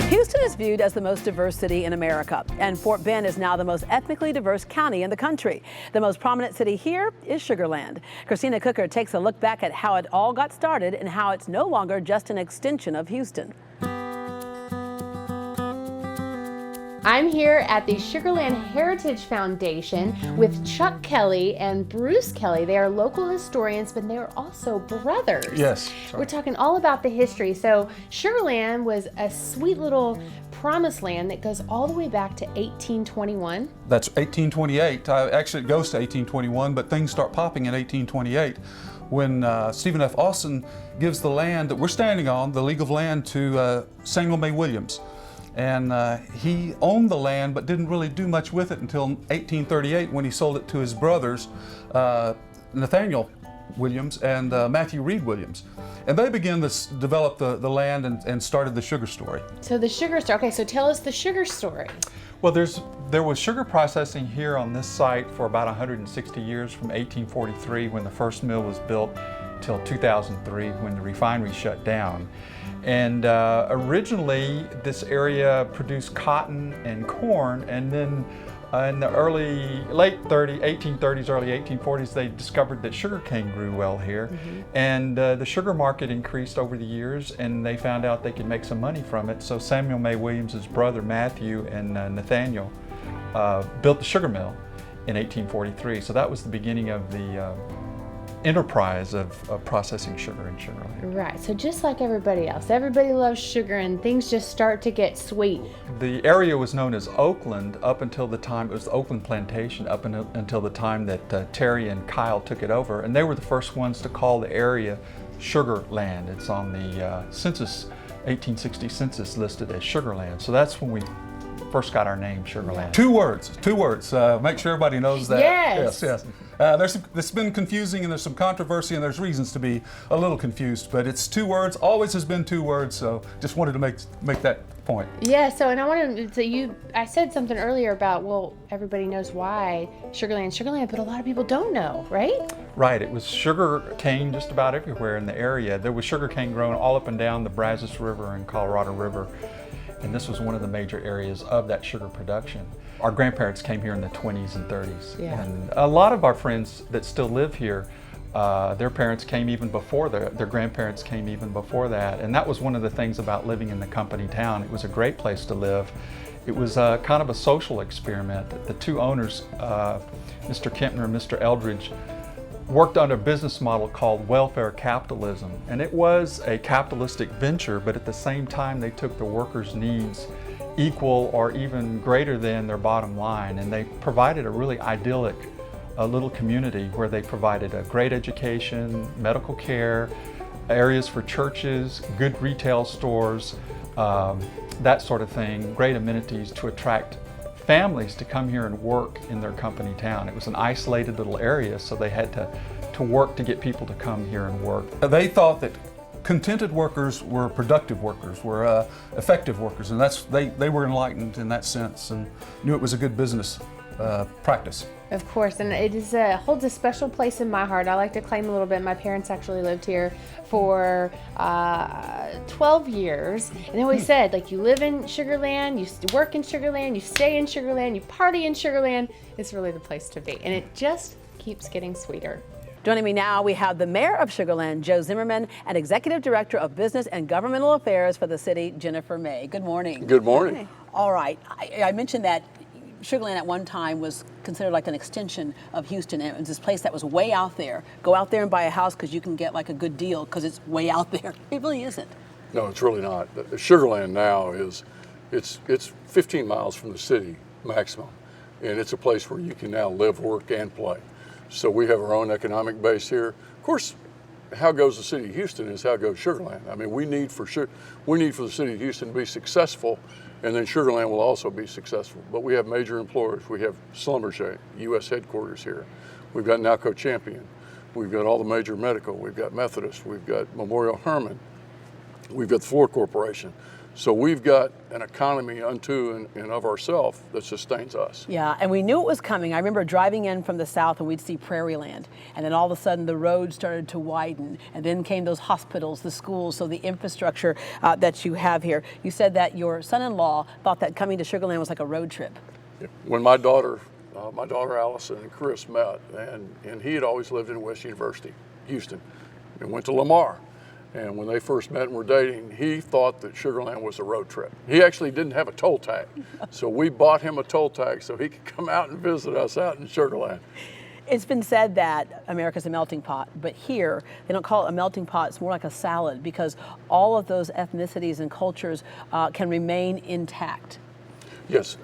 Houston is viewed as the most diverse city in America, and Fort Bend is now the most ethnically diverse county in the country. The most prominent city here is Sugar Land. Christina Cooker takes a look back at how it all got started and how it's no longer just an extension of Houston. I'm here at the Sugar Land Heritage Foundation with Chuck Kelly and Bruce Kelly. They are local historians, but they are also brothers. Yes. We're talking all about the history. So Sugar Land was a sweet little promised land that goes all the way back to 1821. That's 1828. Actually, it goes to 1821, but things start popping in 1828 when Stephen F. Austin gives the land that we're standing on, the League of Land, to Samuel May Williams. And he owned the land but didn't really do much with it until 1838 when he sold it to his brothers, Nathaniel Williams and Matthew Reed Williams. And they began to develop the land and started the sugar story. So the sugar story, okay, so tell us the sugar story. Well, there was sugar processing here on this site for about 160 years, from 1843 when the first mill was built till 2003 when the refinery shut down. And originally this area produced cotton and corn, and then in the late 1830s, early 1840s, they discovered that sugarcane grew well here. Mm-hmm. And the sugar market increased over the years, and they found out they could make some money from it. So Samuel May Williams' brother Matthew and Nathaniel built the sugar mill in 1843. So that was the beginning of the enterprise of processing sugar in Sugar Land. Right, so just like everybody else, everybody loves sugar and things just start to get sweet. The area was known as Oakland up until the time, it was the Oakland Plantation up until the time that Terry and Kyle took it over, and they were the first ones to call the area Sugar Land. It's on the census, 1860 census, listed as Sugar Land. So that's when we first got our name, Sugar Land. Two words. Make sure everybody knows that. Yes. Yes. It's been confusing, and there's some controversy, and there's reasons to be a little confused, but it's two words, always has been two words, so just wanted to make that point. Yeah, so, and I wanted to, I said something earlier about, well, everybody knows why Sugar Land, but a lot of people don't know, right? Right, it was sugar cane just about everywhere in the area. There was sugar cane grown all up and down the Brazos River and Colorado River, and this was one of the major areas of that sugar production. Our grandparents came here in the 20s and 30s. Yeah. And a lot of our friends that still live here, their parents came even before their grandparents came even before that. And that was one of the things about living in the company town. It was a great place to live. It was kind of a social experiment. The two owners, Mr. Kempner and Mr. Eldridge, worked on a business model called welfare capitalism. And it was a capitalistic venture, but at the same time they took the workers' needs equal or even greater than their bottom line. And they provided a really idyllic little community where they provided a great education, medical care, areas for churches, good retail stores, that sort of thing, great amenities to attract families to come here and work in their company town. It was an isolated little area, so they had to work to get people to come here and work. They thought that contented workers were productive workers, were effective workers, and they were enlightened in that sense and knew it was a good business practice. Of course, and it is holds a special place in my heart. I like to claim a little bit. My parents actually lived here for 12 years, and they always said, like, you live in Sugar Land, you work in Sugar Land, you stay in Sugar Land, you party in Sugar Land. It's really the place to be, and it just keeps getting sweeter. Joining me now, we have the mayor of Sugar Land, Joe Zimmerman, and executive director of business and governmental affairs for the city, Jennifer May. Good morning. Good morning. Okay. All right. I mentioned that Sugar Land at one time was considered like an extension of Houston, and it was this place that was way out there. Go out there and buy a house because you can get like a good deal because it's way out there. It really isn't. No, it's really not. The Sugar Land now it's 15 miles from the city maximum, and it's a place where you can now live, work, and play. So we have our own economic base here. Of course, how goes the city of Houston is how goes Sugar Land. I mean, we need for the city of Houston to be successful, and then Sugar Land will also be successful. But we have major employers. We have Schlumberger, U.S. headquarters here. We've got Nalco Champion. We've got all the major medical. We've got Methodist. We've got Memorial Hermann. We've got the Fluor Corporation. So we've got an economy unto and of ourselves that sustains us. Yeah, and we knew it was coming. I remember driving in from the south and we'd see prairie land, and then all of a sudden the roads started to widen, and then came those hospitals, the schools, so the infrastructure that you have here. You said that your son-in-law thought that coming to Sugar Land was like a road trip. When my daughter Allison and Chris met, and he had always lived in West University, Houston, and went to Lamar. And when they first met and were dating, he thought that Sugar Land was a road trip. He actually didn't have a toll tag. So we bought him a toll tag so he could come out and visit us out in Sugar Land. It's been said that America's a melting pot, but here they don't call it a melting pot, it's more like a salad, because all of those ethnicities and cultures can remain intact. Yes,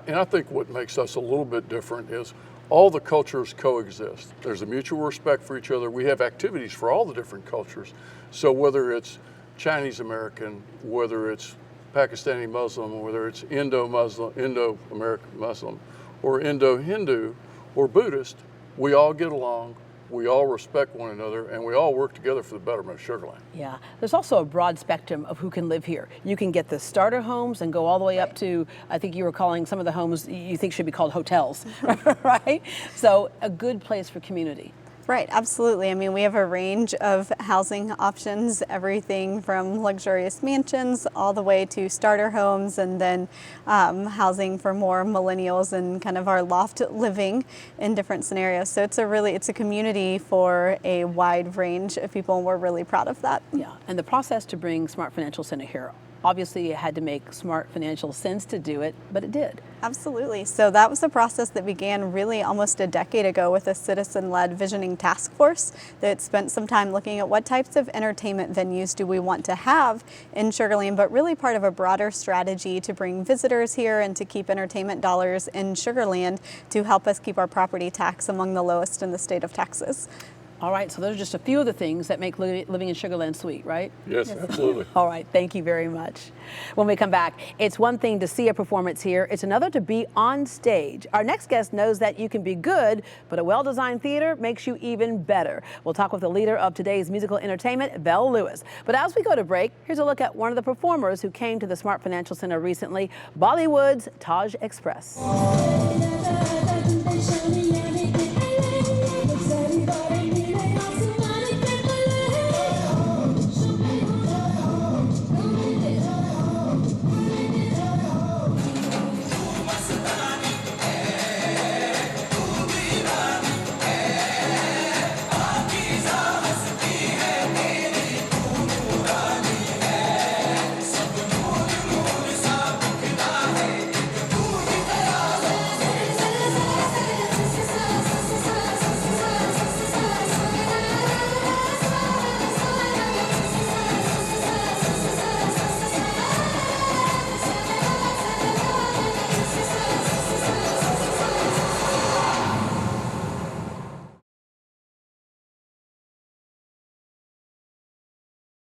and I think what makes us a little bit different is all the cultures coexist. There's a mutual respect for each other. We have activities for all the different cultures. So whether it's Chinese American, whether it's Pakistani Muslim, whether it's Indo-American Muslim, or Indo-Hindu, or Buddhist, we all get along, we all respect one another, and we all work together for the betterment of Sugar Land. Yeah, there's also a broad spectrum of who can live here. You can get the starter homes and go all the way up to, I think you were calling some of the homes you think should be called hotels, right? So a good place for community. Right, absolutely. I mean, we have a range of housing options, everything from luxurious mansions all the way to starter homes, and then housing for more millennials and kind of our loft living in different scenarios. So it's a community for a wide range of people, and we're really proud of that. Yeah, and the process to bring Smart Financial Center here, obviously it had to make smart financial sense to do it, but it did. Absolutely. So that was a process that began really almost a decade ago with a citizen-led visioning task force that spent some time looking at what types of entertainment venues do we want to have in Sugar Land, but really part of a broader strategy to bring visitors here and to keep entertainment dollars in Sugar Land to help us keep our property tax among the lowest in the state of Texas. All right, so those are just a few of the things that make living in Sugar Land sweet, right? Yes, absolutely. All right, thank you very much. When we come back, it's one thing to see a performance here, it's another to be on stage. Our next guest knows that you can be good, but a well-designed theater makes you even better. We'll talk with the leader of today's musical entertainment, Belle Lewis. But as we go to break, here's a look at one of the performers who came to the Smart Financial Center recently, Bollywood's Taj Express.